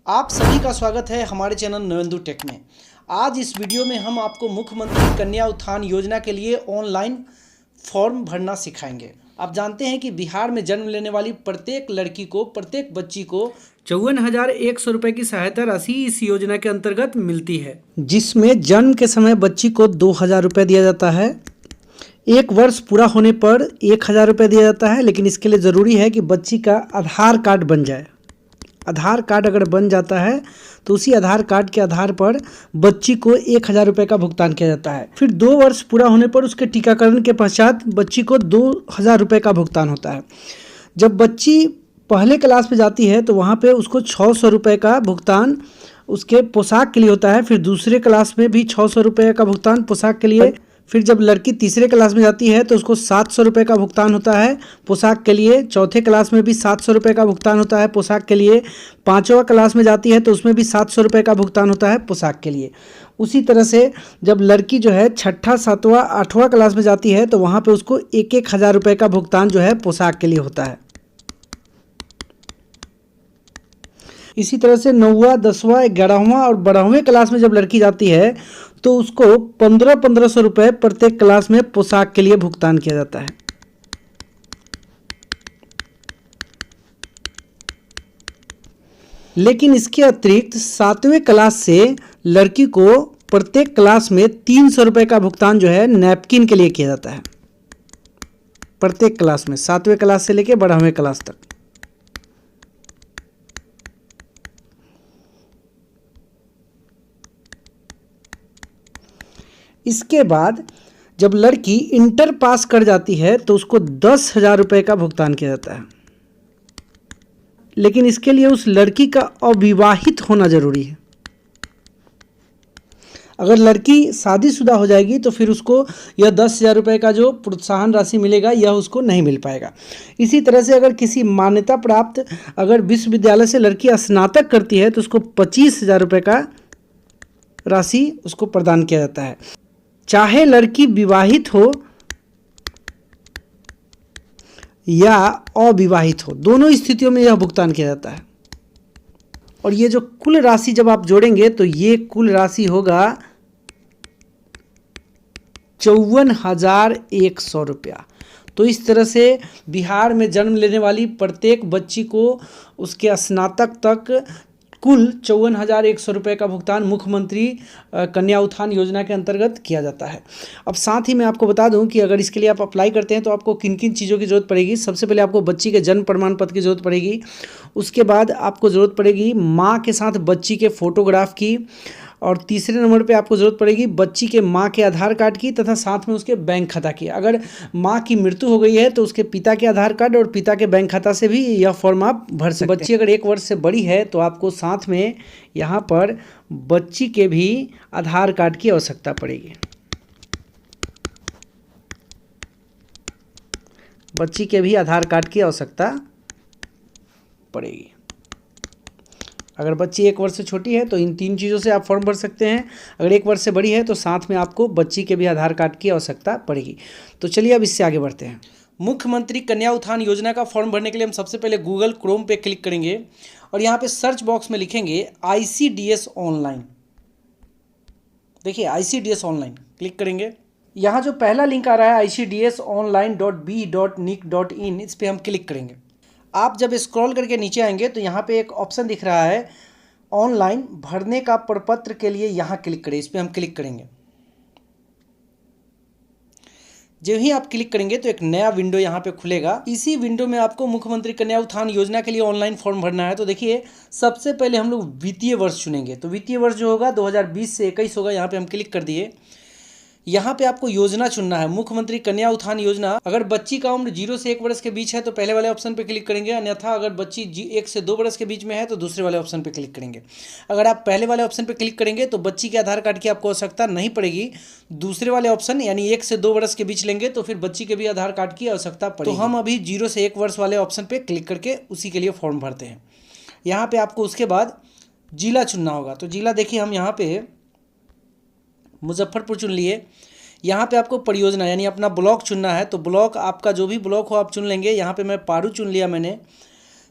आप सभी का स्वागत है हमारे चैनल नवेंदु टेक में। आज इस वीडियो में हम आपको मुख्यमंत्री कन्या उत्थान योजना के लिए ऑनलाइन फॉर्म भरना सिखाएंगे। आप जानते हैं कि बिहार में जन्म लेने वाली प्रत्येक लड़की को, प्रत्येक बच्ची को 54,100 रुपये की सहायता राशि इस योजना के अंतर्गत मिलती है, जिसमें जन्म के समय बच्ची को 2,000 रुपये दिया जाता है। 1 वर्ष पूरा होने पर 1,000 रुपये दिया जाता है, लेकिन इसके लिए ज़रूरी है कि बच्ची का आधार कार्ड बन जाए। आधार कार्ड अगर बन जाता है तो उसी आधार कार्ड के आधार पर बच्ची को 1,000 रुपये का भुगतान किया जाता है। फिर 2 वर्ष पूरा होने पर उसके टीकाकरण के पश्चात बच्ची को 2,000 रुपये का भुगतान होता है। जब बच्ची पहले क्लास में जाती है तो वहाँ पे उसको 600 रुपये का भुगतान उसके पोशाक के लिए होता है। फिर दूसरे क्लास में भी 600 रुपये का भुगतान पोशाक के लिए। फिर जब लड़की तीसरे क्लास में जाती है तो उसको 700 रुपये का भुगतान होता है पोशाक के लिए। चौथे क्लास में भी 700 रुपये का भुगतान होता है पोशाक के लिए। 5वां क्लास में जाती है तो उसमें भी 700 रुपये का भुगतान होता है पोशाक के लिए। उसी तरह से जब लड़की जो है 6ठा, 7वां, 8वां क्लास में जाती है तो वहाँ पर उसको 1,000 रुपये का भुगतान जो है पोशाक के लिए होता है। इसी तरह से 9वां, 10वां, 11वां और 12वें क्लास में जब लड़की जाती है तो उसको 1,500 रुपये प्रत्येक क्लास में पोशाक के लिए भुगतान किया जाता है। लेकिन इसके अतिरिक्त 7वें क्लास से लड़की को प्रत्येक क्लास में 300 रुपये का भुगतान जो है नैपकिन के लिए किया जाता है। प्रत्येक क्लास में 7वें क्लास से लेकर 12वें क्लास तक। इसके बाद जब लड़की इंटर पास कर जाती है तो उसको 10,000 रुपये का भुगतान किया जाता है। लेकिन इसके लिए उस लड़की का अविवाहित होना जरूरी है। अगर लड़की शादीशुदा हो जाएगी तो फिर उसको यह 10,000 रुपये का जो प्रोत्साहन राशि मिलेगा यह उसको नहीं मिल पाएगा। इसी तरह से अगर किसी मान्यता प्राप्त अगर विश्वविद्यालय से लड़की स्नातक करती है तो उसको 25,000 रुपये का राशि उसको प्रदान किया जाता है। चाहे लड़की विवाहित हो या अविवाहित हो, दोनों स्थितियों में यह भुगतान किया जाता है। और ये जो कुल राशि जब आप जोड़ेंगे तो ये कुल राशि होगा 54,100 रुपया। तो इस तरह से बिहार में जन्म लेने वाली प्रत्येक बच्ची को उसके स्नातक तक कुल 54,100 रुपये का भुगतान मुख्यमंत्री कन्या उत्थान योजना के अंतर्गत किया जाता है। अब साथ ही मैं आपको बता दूं कि अगर इसके लिए आप अप्लाई करते हैं तो आपको किन किन चीज़ों की ज़रूरत पड़ेगी। सबसे पहले आपको बच्ची के जन्म प्रमाण पत्र की ज़रूरत पड़ेगी। उसके बाद आपको ज़रूरत पड़ेगी माँ के साथ बच्ची के फ़ोटोग्राफ की। और तीसरे नंबर पे आपको ज़रूरत पड़ेगी बच्ची के माँ के आधार कार्ड की तथा साथ में उसके बैंक खाता की। अगर माँ की मृत्यु हो गई है तो उसके पिता के आधार कार्ड और पिता के बैंक खाता से भी यह फॉर्म आप भर सकते हैं। बच्ची अगर 1 वर्ष से बड़ी है तो आपको साथ में यहाँ पर बच्ची के भी आधार कार्ड की आवश्यकता पड़ेगी। बच्ची के भी आधार कार्ड की आवश्यकता पड़ेगी। अगर बच्ची 1 वर्ष से छोटी है तो इन 3 चीज़ों से आप फॉर्म भर सकते हैं। अगर 1 वर्ष से बड़ी है तो साथ में आपको बच्ची के भी आधार कार्ड की आवश्यकता पड़ेगी। तो चलिए अब इससे आगे बढ़ते हैं। मुख्यमंत्री कन्या उत्थान योजना का फॉर्म भरने के लिए हम सबसे पहले गूगल क्रोम पे क्लिक करेंगे और यहाँ पे सर्च बॉक्स में लिखेंगे ICDS ऑनलाइन। देखिए ICDS ऑनलाइन क्लिक करेंगे। यहाँ जो पहला लिंक आ रहा है ICDSonline.b.nic.in, इस पर हम क्लिक करेंगे। आप जब स्क्रॉल करके नीचे आएंगे तो यहाँ पे एक ऑप्शन दिख रहा है ऑनलाइन भरने का प्रपत्र के लिए, यहाँ क्लिक करें। इस पर हम क्लिक करेंगे। जब ही आप क्लिक करेंगे तो एक नया विंडो यहाँ पे खुलेगा। इसी विंडो में आपको मुख्यमंत्री कन्या उत्थान योजना के लिए ऑनलाइन फॉर्म भरना है। तो देखिए सबसे पहले हम लोग वित्तीय वर्ष चुनेंगे। तो वित्तीय वर्ष जो होगा 2020 से 21 होगा। यहाँ पे हम क्लिक कर दिए। यहाँ पे आपको योजना चुनना है मुख्यमंत्री कन्या उत्थान योजना। अगर बच्ची का उम्र 0 से 1 वर्ष के बीच है तो पहले वाले ऑप्शन पे क्लिक करेंगे, अन्यथा अगर बच्ची 1 से 2 वर्ष के बीच में है तो दूसरे वाले ऑप्शन पे क्लिक करेंगे। अगर आप पहले वाले ऑप्शन पे क्लिक करेंगे तो बच्ची के आधार कार्ड की आपको आवश्यकता नहीं पड़ेगी। दूसरे वाले ऑप्शन यानी 1 से 2 वर्ष के बीच लेंगे तो फिर बच्ची के भी आधार कार्ड की आवश्यकता पड़ेगी। तो हम अभी 0 से 1 वर्ष वाले ऑप्शन पर क्लिक करके उसी के लिए फॉर्म भरते हैं। यहाँ पर आपको उसके बाद जिला चुनना होगा। तो जिला देखिए हम यहाँ पे मुजफ्फरपुर चुन लिए। यहाँ पे आपको परियोजना यानी अपना ब्लॉक चुनना है। तो ब्लॉक आपका जो भी ब्लॉक हो आप चुन लेंगे। यहाँ पे मैं पारू चुन लिया मैंने।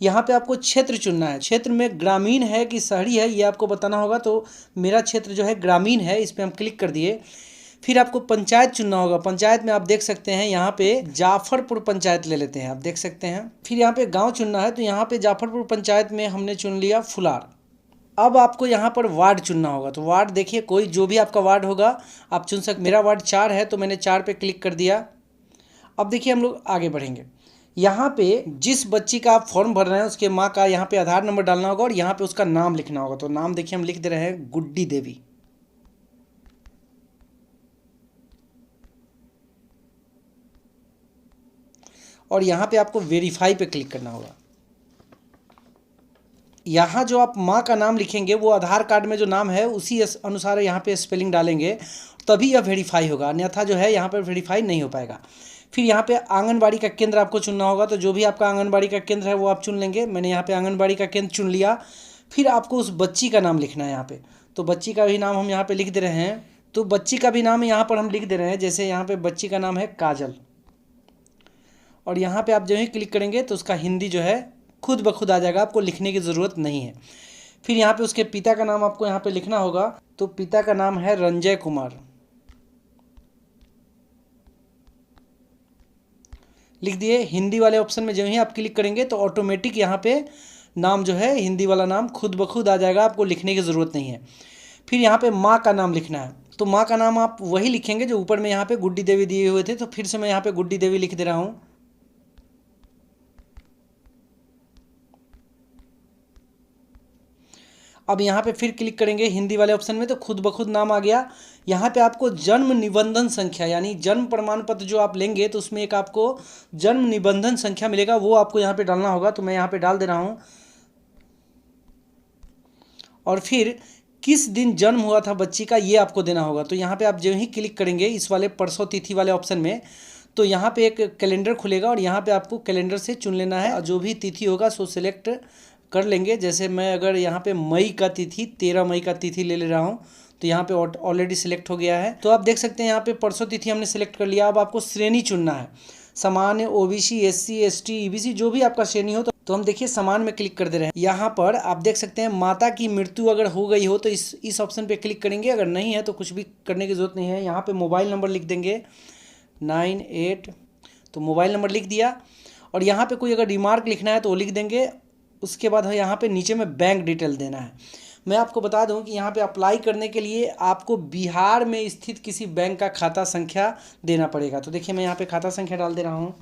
यहाँ पे आपको क्षेत्र चुनना है। क्षेत्र में ग्रामीण है कि शहरी है ये आपको बताना होगा। तो मेरा क्षेत्र जो है ग्रामीण है, इस पर हम क्लिक कर दिए। फिर आपको पंचायत चुनना होगा। पंचायत में आप देख सकते हैं यहाँ पे जाफरपुर पंचायत ले लेते हैं, आप देख सकते हैं। फिर यहाँ पे गांव चुनना है, तो यहाँ पे जाफरपुर पंचायत में हमने चुन लिया फुलार। अब आपको यहाँ पर वार्ड चुनना होगा। तो वार्ड देखिए, कोई जो भी आपका वार्ड होगा आप चुन सकते। मेरा वार्ड 4 है, तो मैंने 4 पे क्लिक कर दिया। अब देखिए हम लोग आगे बढ़ेंगे। यहाँ पे जिस बच्ची का आप फॉर्म भर रहे हैं उसके माँ का यहाँ पे आधार नंबर डालना होगा और यहाँ पे उसका नाम लिखना होगा। तो नाम देखिए हम लिख दे रहे हैं गुड्डी देवी। और यहाँ पे आपको वेरीफाई पे क्लिक करना होगा। यहाँ जो आप माँ का नाम लिखेंगे वो आधार कार्ड में जो नाम है उसी अनुसार यहाँ पे स्पेलिंग डालेंगे, तभी यह वेरीफाई होगा, अन्यथा जो है यहाँ पर वेरीफाई नहीं हो पाएगा। फिर यहाँ पे आंगनबाड़ी का केंद्र आपको चुनना होगा। तो जो भी आपका आंगनबाड़ी का केंद्र है वो आप चुन लेंगे। मैंने यहाँ पे आंगनबाड़ी का केंद्र चुन लिया। फिर आपको उस बच्ची का नाम लिखना है यहाँ पे। तो बच्ची का भी नाम हम यहाँ पे लिख दे रहे हैं। तो बच्ची का भी नाम यहाँ पर हम लिख दे रहे हैं। जैसे यहाँ पे बच्ची का नाम है काजल। और यहाँ पे आप जो ही क्लिक करेंगे तो उसका हिंदी जो है खुद ब खुद आ जाएगा, आपको लिखने की ज़रूरत नहीं है। फिर यहाँ पे उसके पिता का नाम आपको यहाँ पे लिखना होगा। तो पिता का नाम है रंजय कुमार, लिख दिए। हिंदी वाले ऑप्शन में जो ही आप क्लिक करेंगे तो ऑटोमेटिक यहाँ पे नाम जो है हिंदी वाला नाम खुद ब खुद आ जाएगा, आपको लिखने की ज़रूरत नहीं है। फिर यहाँ पे माँ का नाम लिखना है। तो माँ का नाम आप वही लिखेंगे जो ऊपर में यहाँ पे गुड्डी देवी दिए हुए थे। तो फिर से मैं यहाँ पे गुड्डी देवी लिख दे रहा हूँ। अब यहाँ पे फिर क्लिक करेंगे हिंदी वाले ऑप्शन में तो खुद ब खुद नाम आ गया। यहाँ पे आपको जन्म निबंधन संख्या यानी जन्म प्रमाण पत्र जो आप लेंगे तो उसमें एक आपको जन्म निबंधन संख्या मिलेगा, वो आपको यहाँ पे डालना होगा। तो मैं यहाँ पे डाल दे रहा हूँ। और फिर किस दिन जन्म हुआ था बच्ची का ये आपको देना होगा। तो यहाँ पे आप जो ही क्लिक करेंगे इस वाले परसों तिथि वाले ऑप्शन में तो यहाँ पे एक कैलेंडर खुलेगा और यहाँ पे आपको कैलेंडर से चुन लेना है। जो भी तिथि होगा सो सिलेक्ट कर लेंगे। जैसे मैं अगर यहाँ पे मई का तिथि 13 मई का तिथि ले रहा हूँ तो यहाँ पे ऑलरेडी सिलेक्ट हो गया है। तो आप देख सकते हैं यहाँ पे परसों तिथि हमने सिलेक्ट कर लिया। अब आपको श्रेणी चुनना है, सामान्य, ओबीसी, एससी, एसटी, ईबीसी, जो भी आपका श्रेणी हो। तो हम देखिए समान में क्लिक कर दे रहे हैं। यहाँ पर आप देख सकते हैं माता की मृत्यु अगर हो गई हो तो इस ऑप्शन पे क्लिक करेंगे, अगर नहीं है तो कुछ भी करने की ज़रूरत नहीं है। यहाँ पे मोबाइल नंबर लिख देंगे 98, तो मोबाइल नंबर लिख दिया। और यहाँ पे कोई अगर रिमार्क लिखना है तो वो लिख देंगे। उसके बाद यहाँ पे नीचे में बैंक डिटेल देना है। मैं आपको बता दूं कि यहाँ पे अप्लाई करने के लिए आपको बिहार में स्थित किसी बैंक का खाता संख्या देना पड़ेगा। तो देखिए मैं यहाँ पे खाता संख्या डाल दे रहा हूँ।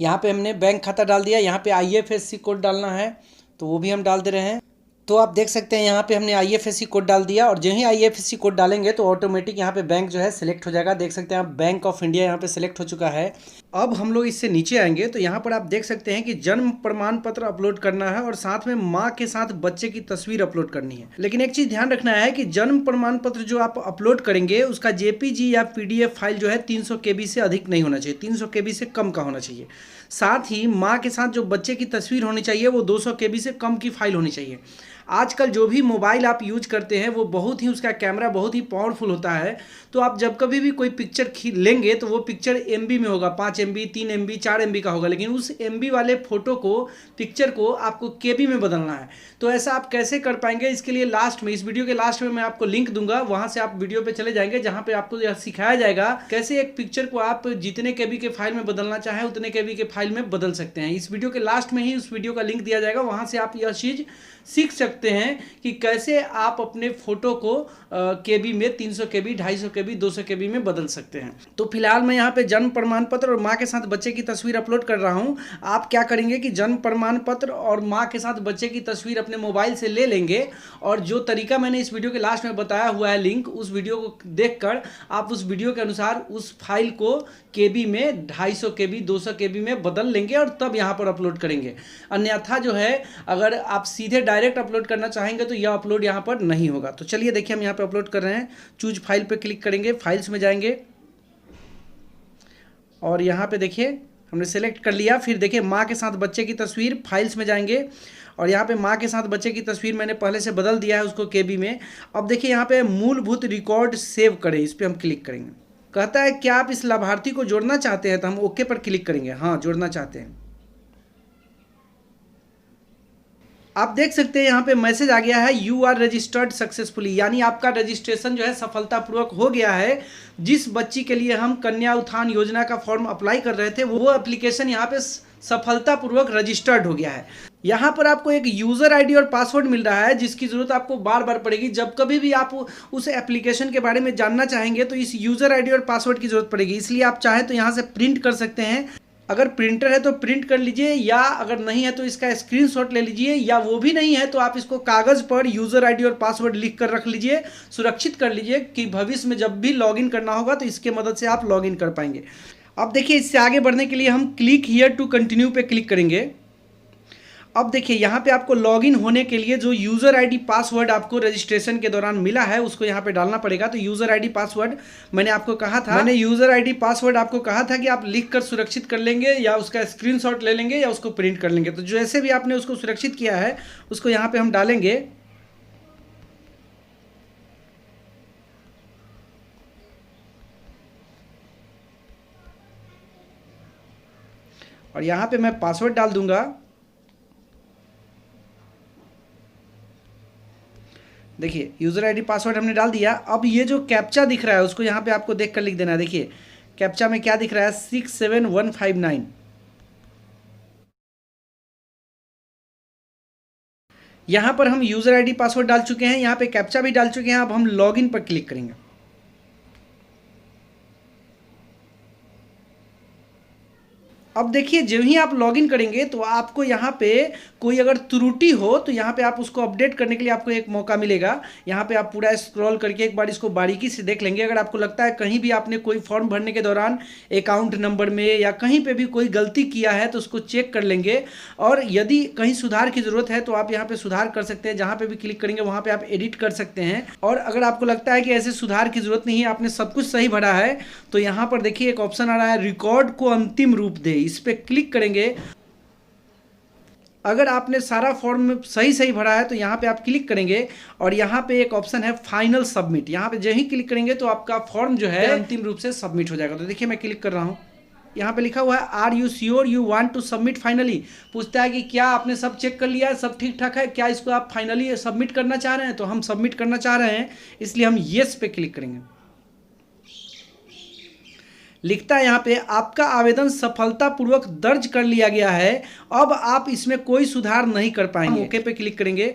यहाँ पे हमने बैंक खाता डाल दिया। यहाँ पे IFSC कोड डालना है तो वो भी हम डाल दे रहे हैं। तो आप देख सकते हैं यहाँ पे हमने IFSC कोड डाल दिया और जो ही IFSC कोड डालेंगे तो ऑटोमेटिक यहाँ पे बैंक जो है सिलेक्ट हो जाएगा। देख सकते हैं आप बैंक ऑफ इंडिया यहाँ पे सिलेक्ट हो चुका है। अब हम लोग इससे नीचे आएंगे तो यहाँ पर आप देख सकते हैं कि जन्म प्रमाण पत्र अपलोड करना है और साथ में माँ के साथ बच्चे की तस्वीर अपलोड करनी है। लेकिन एक चीज़ ध्यान रखना है कि जन्म प्रमाण पत्र जो आप अपलोड करेंगे उसका JPG या PDF फाइल जो है 300 KB से अधिक नहीं होना चाहिए, 300 KB से कम का होना चाहिए। साथ ही माँ के साथ जो बच्चे की तस्वीर होनी चाहिए वो 200 KB से कम की फाइल होनी चाहिए। आजकल जो भी मोबाइल आप यूज करते हैं वो बहुत ही उसका कैमरा बहुत ही पावरफुल होता है। तो आप जब कभी भी कोई पिक्चर लेंगे तो वो पिक्चर MB में होगा, 5 MB, 3 MB, 4 MB का होगा। लेकिन उस MB वाले फोटो को, पिक्चर को आपको KB में बदलना है। तो ऐसा आप कैसे कर पाएंगे, इसके लिए लास्ट में, इस वीडियो के लास्ट में मैं आपको लिंक दूंगा, वहां से आप वीडियो पे चले जाएंगे जहां पे आपको यह सिखाया जाएगा कैसे एक पिक्चर को आप जितने KB के फाइल में बदलना चाहें उतने KB के फाइल में बदल सकते हैं। इस वीडियो के लास्ट में ही उस वीडियो का लिंक दिया जाएगा, वहां से आप यह चीज़ सीख सकते हैं कि कैसे आप अपने फोटो को KB में 300 KB, 250 KB, 200 KB में बदल सकते हैं। तो फिलहाल मैं यहाँ पे जन्म प्रमाण पत्र और माँ के साथ बच्चे की तस्वीर अपलोड कर रहा हूँ। आप क्या करेंगे कि जन्म प्रमाण पत्र और माँ के साथ बच्चे की तस्वीर अपने मोबाइल से ले लेंगे और जो तरीका मैंने इस वीडियो के लास्ट में बताया हुआ है लिंक, उस वीडियो को देखकर आप उस वीडियो के अनुसार उस फाइल को KB में 250 KB, 200 KB में बदल लेंगे और तब यहाँ पर अपलोड करेंगे। अन्यथा जो है अगर आप सीधे डायरेक्ट अपलोड करना चाहेंगे तो यह अपलोड यहाँ पर नहीं होगा। तो चलिए देखिए हम यहाँ पे अपलोड कर रहे हैं। चूज फाइल पे क्लिक करेंगे, फाइल्स में जाएंगे और यहाँ पे देखिए हमने सेलेक्ट कर लिया। फिर देखिए माँ के साथ बच्चे की तस्वीर, फाइल्स में जाएंगे और यहाँ पे माँ के साथ बच्चे की तस्वीर मैंने पहले से बदल दिया है उसको KB में। अब देखिए यहाँ पे मूलभूत रिकॉर्ड सेव करें, इस पर हम क्लिक करेंगे। कहता है क्या आप इस लाभार्थी को जोड़ना चाहते हैं, तो हम ओके पर क्लिक करेंगे। हाँ, जोड़ना चाहते हैं। आप देख सकते हैं यहाँ पे मैसेज आ गया है, यू आर रजिस्टर्ड सक्सेसफुली, यानी आपका रजिस्ट्रेशन जो है सफलतापूर्वक हो गया है। जिस बच्ची के लिए हम कन्या उत्थान योजना का फॉर्म अप्लाई कर रहे थे वो एप्लीकेशन यहाँ पे सफलतापूर्वक रजिस्टर्ड हो गया है। यहाँ पर आपको एक यूज़र आईडी और पासवर्ड मिल रहा है जिसकी ज़रूरत आपको बार बार पड़ेगी। जब कभी भी आप उस एप्लीकेशन के बारे में जानना चाहेंगे तो इस यूज़र आईडी और पासवर्ड की ज़रूरत पड़ेगी, इसलिए आप चाहें तो यहाँ से प्रिंट कर सकते हैं। अगर प्रिंटर है तो प्रिंट कर लीजिए, या अगर नहीं है तो इसका स्क्रीनशॉट ले लीजिए, या वो भी नहीं है तो आप इसको कागज़ पर यूज़र आईडी और पासवर्ड लिख कर रख लीजिए, सुरक्षित कर लीजिए कि भविष्य में जब भी लॉगिन करना होगा तो इसके मदद से आप लॉगिन कर पाएंगे। अब देखिए, इससे आगे बढ़ने के लिए हम क्लिक हियर टू कंटिन्यू पे क्लिक करेंगे। अब देखिए यहाँ पे आपको लॉगिन होने के लिए जो यूज़र आईडी पासवर्ड आपको रजिस्ट्रेशन के दौरान मिला है उसको यहाँ पे डालना पड़ेगा। तो यूज़र आईडी पासवर्ड मैंने आपको कहा था, यूज़र आईडी पासवर्ड आपको कहा था कि आप लिख कर सुरक्षित कर लेंगे, या उसका स्क्रीनशॉट ले लेंगे, या उसको प्रिंट कर लेंगे। तो जैसे भी आपने उसको सुरक्षित किया है उसको यहाँ पे हम डालेंगे। और यहाँ पे मैं पासवर्ड डाल दूंगा। देखिए यूज़र आईडी पासवर्ड हमने डाल दिया। अब ये जो कैप्चा दिख रहा है उसको यहाँ पे आपको देख कर लिख देना है। देखिए कैप्चा में क्या दिख रहा है, 67159। यहाँ पर हम यूज़र आईडी पासवर्ड डाल चुके हैं, यहाँ पे कैप्चा भी डाल चुके हैं। अब हम लॉगिन पर क्लिक करेंगे। अब देखिए जो ही आप लॉगिन करेंगे तो आपको यहाँ पे कोई अगर त्रुटि हो तो यहाँ पे आप उसको अपडेट करने के लिए आपको एक मौका मिलेगा। यहाँ पे आप पूरा स्क्रॉल करके एक बार इसको बारीकी से देख लेंगे। अगर आपको लगता है कहीं भी आपने कोई फॉर्म भरने के दौरान अकाउंट नंबर में या कहीं पे भी कोई गलती किया है तो उसको चेक कर लेंगे, और यदि कहीं सुधार की ज़रूरत है तो आप यहाँ पे सुधार कर सकते हैं। जहाँ पे भी क्लिक करेंगे वहाँ पे आप एडिट कर सकते हैं। और अगर आपको लगता है कि ऐसे सुधार की ज़रूरत नहीं है, आपने सब कुछ सही भरा है, तो यहाँ पर देखिए एक ऑप्शन आ रहा है, रिकॉर्ड को अंतिम रूप दे। इस पर क्लिक करेंगे। अगर आपने सारा फॉर्म सही भरा है तो यहाँ पे आप क्लिक करेंगे, और यहाँ पे एक ऑप्शन है फाइनल सबमिट। यहाँ पे जो ही क्लिक करेंगे तो आपका फॉर्म जो है अंतिम रूप से सबमिट हो जाएगा। तो देखिए मैं क्लिक कर रहा हूँ, यहाँ पे लिखा हुआ है are you sure you want to submit finally. पूछता है कि क्या आपने सब चेक कर लिया है, सब ठीक ठाक है, क्या इसको आप फाइनली सबमिट करना चाह रहे हैं। तो हम सबमिट करना चाह रहे हैं, इसलिए हम येस पे क्लिक करेंगे। लिखता है यहाँ पे आपका आवेदन सफलतापूर्वक दर्ज कर लिया गया है, अब आप इसमें कोई सुधार नहीं कर पाएंगे। ओके पे क्लिक करेंगे।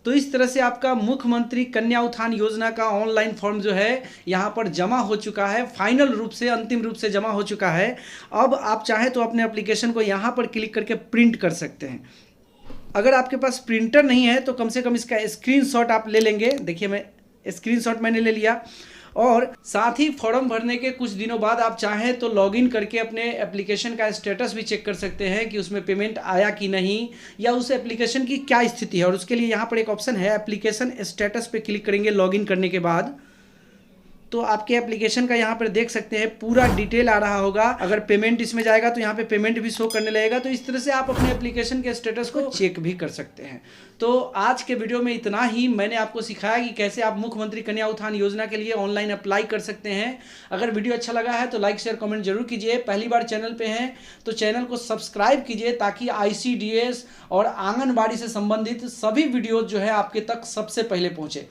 तो इस तरह से आपका मुख्यमंत्री कन्या उत्थान योजना का ऑनलाइन फॉर्म जो है यहाँ पर जमा हो चुका है, फाइनल रूप से अंतिम रूप से जमा हो चुका है। अब आप चाहें तो अपने एप्लीकेशन को यहाँ पर क्लिक करके प्रिंट कर सकते हैं। अगर आपके पास प्रिंटर नहीं है तो कम से कम इसका स्क्रीनशॉट आप ले लेंगे। देखिए मैं स्क्रीनशॉट मैंने ले लिया। और साथ ही फॉर्म भरने के कुछ दिनों बाद आप चाहें तो लॉगिन करके अपने एप्लीकेशन का स्टेटस भी चेक कर सकते हैं कि उसमें पेमेंट आया कि नहीं, या उस एप्लीकेशन की क्या स्थिति है। और उसके लिए यहाँ पर एक ऑप्शन है एप्लीकेशन स्टेटस पे क्लिक करेंगे लॉगिन करने के बाद, तो आपके एप्लीकेशन का यहाँ पर देख सकते हैं पूरा डिटेल आ रहा होगा। अगर पेमेंट इसमें जाएगा तो यहाँ पे पेमेंट भी शो करने लगेगा। तो इस तरह से आप अपने एप्लीकेशन के स्टेटस को चेक भी कर सकते हैं। तो आज के वीडियो में इतना ही। मैंने आपको सिखाया कि कैसे आप मुख्यमंत्री कन्या उत्थान योजना के लिए ऑनलाइन अप्लाई कर सकते हैं। अगर वीडियो अच्छा लगा है तो लाइक शेयर कमेंट जरूर कीजिए। पहली बार चैनल पे हैं तो चैनल को सब्सक्राइब कीजिए ताकि ICDS और आंगनबाड़ी से संबंधित सभी वीडियो जो है आपके तक सबसे पहले पहुँचे।